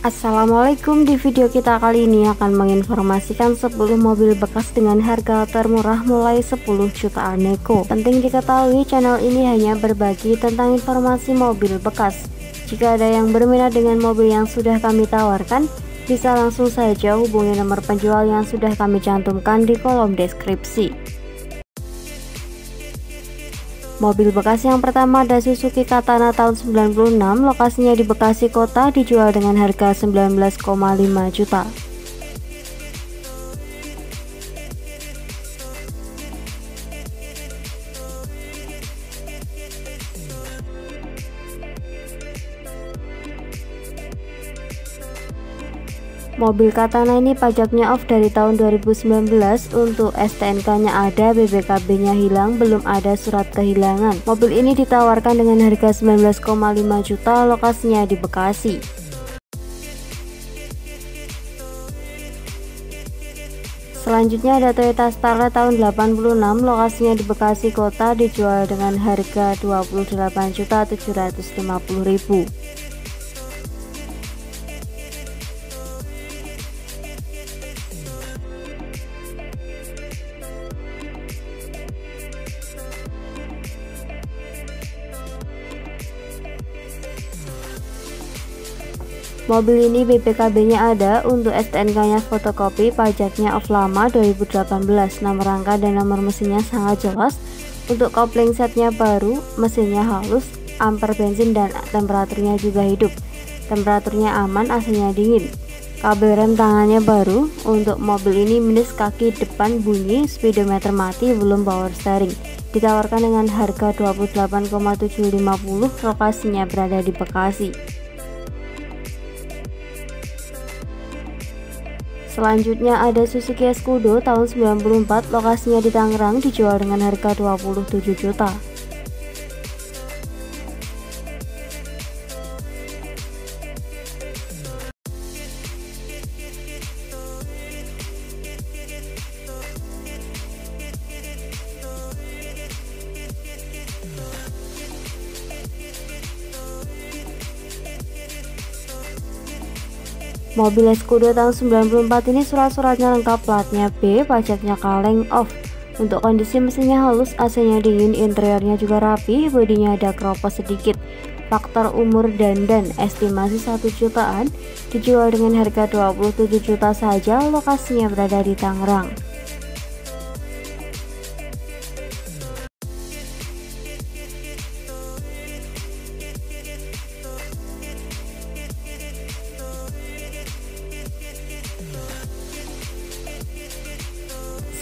Assalamualaikum, di video kita kali ini akan menginformasikan 10 mobil bekas dengan harga termurah mulai 10 jutaan neko. Penting diketahui, channel ini hanya berbagi tentang informasi mobil bekas. Jika ada yang berminat dengan mobil yang sudah kami tawarkan, bisa langsung saja hubungi nomor penjual yang sudah kami cantumkan di kolom deskripsi. Mobil bekas yang pertama ada Suzuki Katana tahun 96, lokasinya di Bekasi Kota, dijual dengan harga 19,5 juta. Mobil Katana ini pajaknya off dari tahun 2019, untuk STNK-nya ada, BPKB-nya hilang, belum ada surat kehilangan. Mobil ini ditawarkan dengan harga 19,5 juta, lokasinya di Bekasi. Selanjutnya ada Toyota Starlet tahun 86, lokasinya di Bekasi Kota, dijual dengan harga 28.750.000. Mobil ini BPKB-nya ada, untuk STNK-nya fotokopi, pajaknya off lama 2018, nomor rangka dan nomor mesinnya sangat jelas. Untuk kopling setnya baru, mesinnya halus, amper bensin dan temperaturnya juga hidup. Temperaturnya aman, AC-nya dingin. Kabel rem tangannya baru. Untuk mobil ini minus kaki depan bunyi, speedometer mati, belum power steering. Ditawarkan dengan harga 28,750, lokasinya berada di Bekasi. Selanjutnya ada Suzuki Scudo tahun 94, lokasinya di Tangerang, dijual dengan harga 27 juta. Mobil Scudo tahun 94 ini surat-suratnya lengkap, platnya B, pajaknya kaleng, off. Untuk kondisi mesinnya halus, AC-nya dingin, interiornya juga rapi, bodinya ada keropos sedikit. Faktor umur dan estimasi 1 jutaan, dijual dengan harga 27 juta saja, lokasinya berada di Tangerang.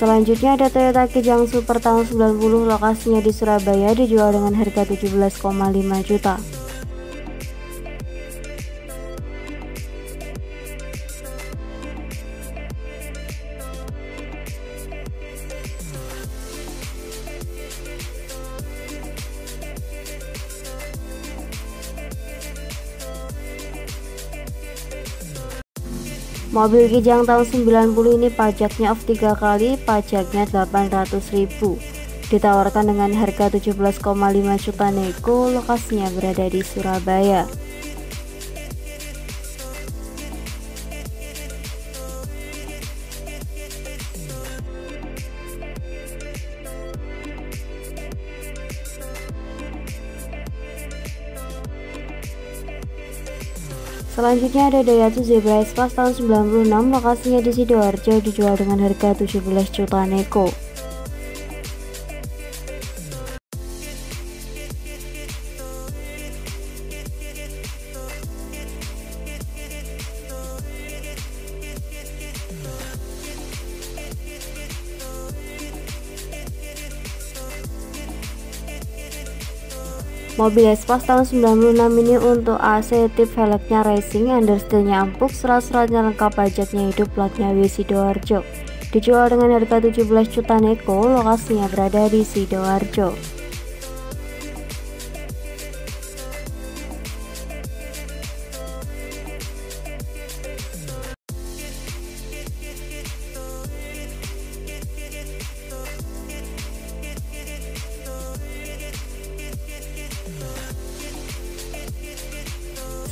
Selanjutnya ada Toyota Kijang Super tahun 90, lokasinya di Surabaya, dijual dengan harga 17,5 juta. Mobil Kijang tahun 90 ini pajaknya off 3 kali, pajaknya 800.000. Ditawarkan dengan harga 17,5 juta nego, lokasinya berada di Surabaya. Selanjutnya ada Daihatsu Zebra S-Class tahun 96, lokasinya di Sidoarjo, dijual dengan harga 17 juta nego. Mobil S-Class tahun 96 ini untuk AC, tip velgnya racing, understillnya empuk, surat-suratnya lengkap, pajaknya hidup, platnya W Sidoarjo. Dijual dengan harga 17 juta nego, lokasinya berada di Sidoarjo.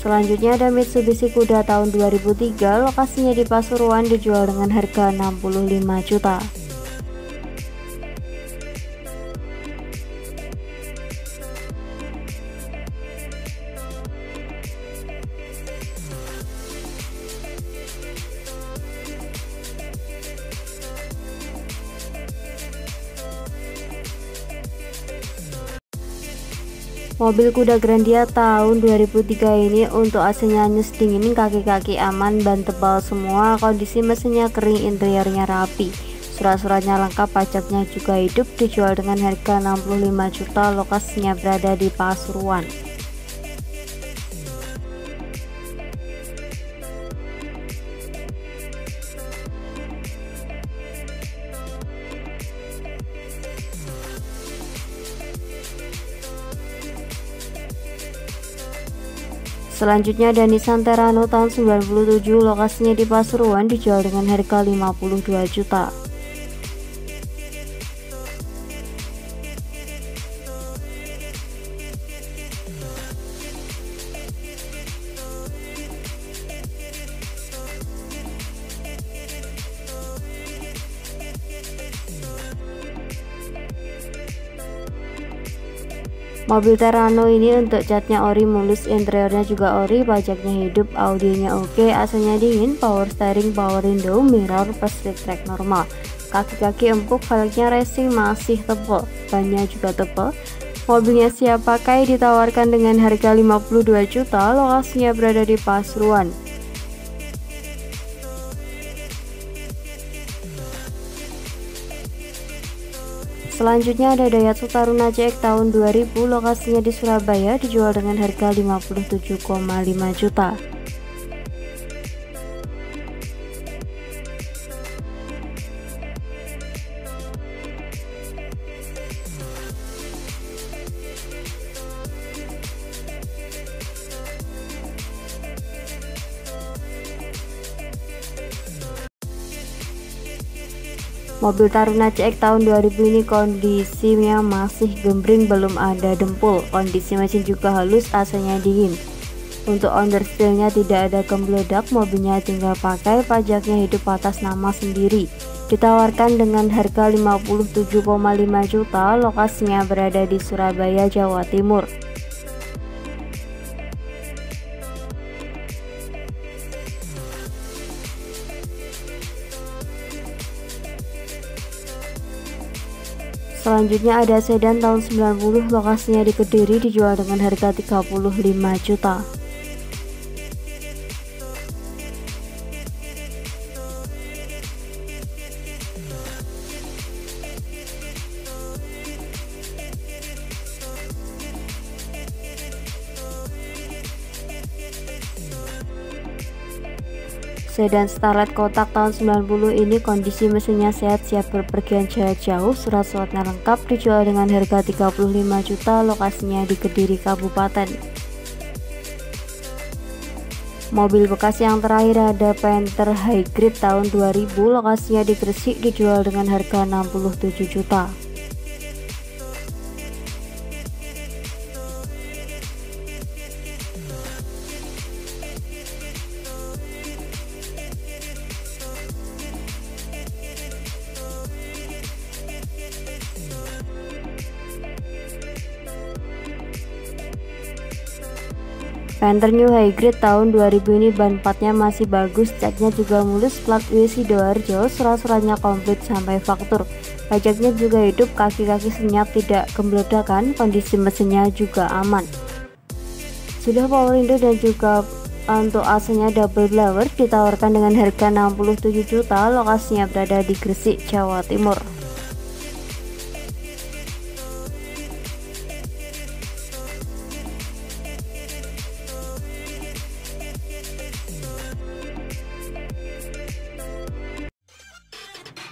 Selanjutnya ada Mitsubishi Kuda tahun 2003, lokasinya di Pasuruan, dijual dengan harga 65 juta. Mobil Kuda Grandia tahun 2003 ini untuk AC-nya nyes dingin, kaki-kaki aman, ban tebal semua, kondisi mesinnya kering, interiornya rapi, surat-suratnya lengkap, pajaknya juga hidup, dijual dengan harga 65 juta, lokasinya berada di Pasuruan. Selanjutnya ada Nissan Terrano tahun 97, lokasinya di Pasuruan, dijual dengan harga 52 juta. Mobil Terrano ini untuk catnya ori mulus, interiornya juga ori, pajaknya hidup, audionya oke, AC-nya dingin, power steering, power window, mirror plus track normal, kaki-kaki empuk, velgnya racing masih tebal, bannya juga tebal. Mobilnya siap pakai, ditawarkan dengan harga 52 juta, lokasinya berada di Pasuruan. Selanjutnya ada Daihatsu Taruna CX tahun 2000, lokasinya di Surabaya, dijual dengan harga 57,5 juta. Mobil Taruna CX tahun 2000 ini kondisinya masih gembring, belum ada dempul, kondisi mesin juga halus, AC-nya dingin. Untuk understeernya tidak ada gembledak, mobilnya tinggal pakai, pajaknya hidup atas nama sendiri, ditawarkan dengan harga 57,5 juta, lokasinya berada di Surabaya, Jawa Timur. Selanjutnya ada sedan tahun 90, lokasinya di Kediri, dijual dengan harga 35 juta. Sedan Starlet kotak tahun 90 ini kondisi mesinnya sehat, siap berpergian jarak jauh, surat-suratnya lengkap, dijual dengan harga 35 juta, lokasinya di Kediri Kabupaten. Mobil bekas yang terakhir ada Panther Hybrid tahun 2000, lokasinya di Gresik, dijual dengan harga 67 juta. Panther New Hybrid tahun 2000 ini ban empatnya masih bagus, catnya juga mulus, plat W Sidoarjo, surat-suratnya komplit sampai faktur, pajaknya juga hidup, kaki-kaki senyap, tidak gembledakan, kondisi mesinnya juga aman. Sudah power window dan juga untuk AC-nya double blower, ditawarkan dengan harga 67 juta, lokasinya berada di Gresik, Jawa Timur.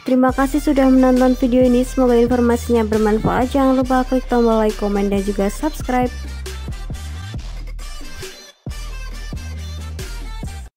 Terima kasih sudah menonton video ini, semoga informasinya bermanfaat. Jangan lupa klik tombol like, komen, dan juga subscribe.